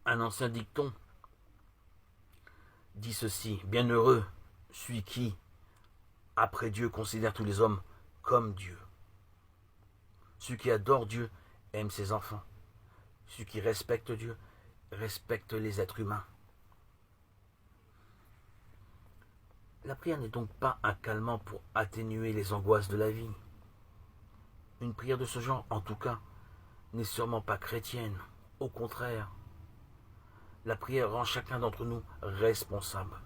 Un ancien dicton dit ceci: bienheureux celui qui, après Dieu, considère tous les hommes comme Dieu. Celui qui adore Dieu aime ses enfants. Celui qui respecte Dieu respecte les êtres humains. La prière n'est donc pas un calmant pour atténuer les angoisses de la vie. Une prière de ce genre, en tout cas, n'est sûrement pas chrétienne. Au contraire, la prière rend chacun d'entre nous responsable.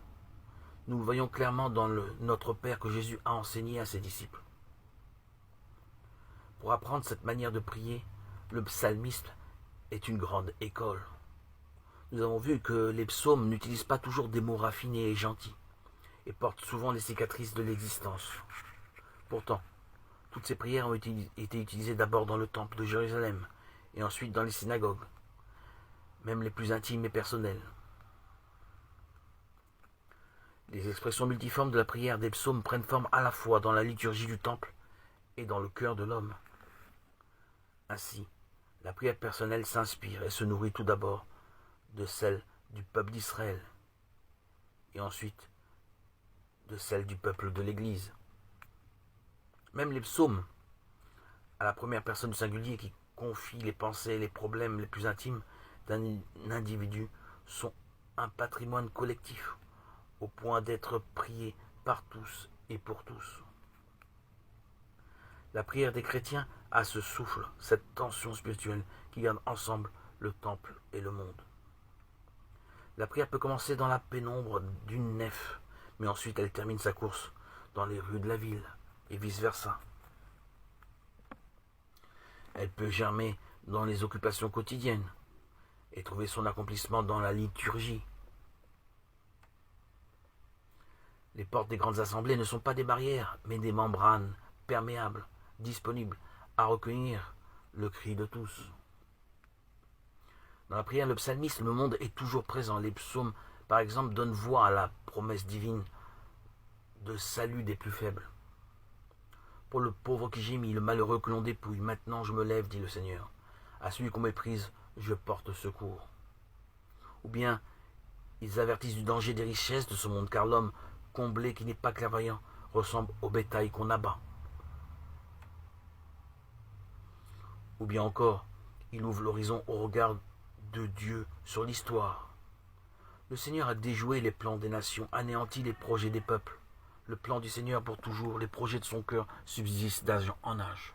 Nous le voyons clairement dans Notre Père que Jésus a enseigné à ses disciples. Pour apprendre cette manière de prier, le psalmiste est une grande école. Nous avons vu que les psaumes n'utilisent pas toujours des mots raffinés et gentils et portent souvent les cicatrices de l'existence. Pourtant, toutes ces prières ont été utilisées d'abord dans le temple de Jérusalem et ensuite dans les synagogues, même les plus intimes et personnelles. Les expressions multiformes de la prière des psaumes prennent forme à la fois dans la liturgie du temple et dans le cœur de l'homme. Ainsi, la prière personnelle s'inspire et se nourrit tout d'abord de celle du peuple d'Israël et ensuite de celle du peuple de l'Église. Même les psaumes, à la première personne du singulier qui confie les pensées et les problèmes les plus intimes d'un individu, sont un patrimoine collectif, au point d'être priés par tous et pour tous. La prière des chrétiens a ce souffle, cette tension spirituelle qui garde ensemble le temple et le monde. La prière peut commencer dans la pénombre d'une nef, mais ensuite elle termine sa course dans les rues de la ville, et vice-versa. Elle peut germer dans les occupations quotidiennes et trouver son accomplissement dans la liturgie. Les portes des grandes assemblées ne sont pas des barrières, mais des membranes perméables, disponibles à recueillir le cri de tous. Dans la prière, le psalmiste, le monde est toujours présent. Les psaumes, par exemple, donnent voix à la promesse divine de salut des plus faibles. Pour le pauvre qui gémit, le malheureux que l'on dépouille, maintenant je me lève, dit le Seigneur. À celui qu'on méprise, je porte secours. Ou bien, ils avertissent du danger des richesses de ce monde, car l'homme comblé qui n'est pas clairvoyant ressemble au bétail qu'on abat. Ou bien encore, il ouvre l'horizon au regard de Dieu sur l'histoire. Le Seigneur a déjoué les plans des nations, anéanti les projets des peuples. Le plan du Seigneur pour toujours, les projets de son cœur subsistent d'âge en âge.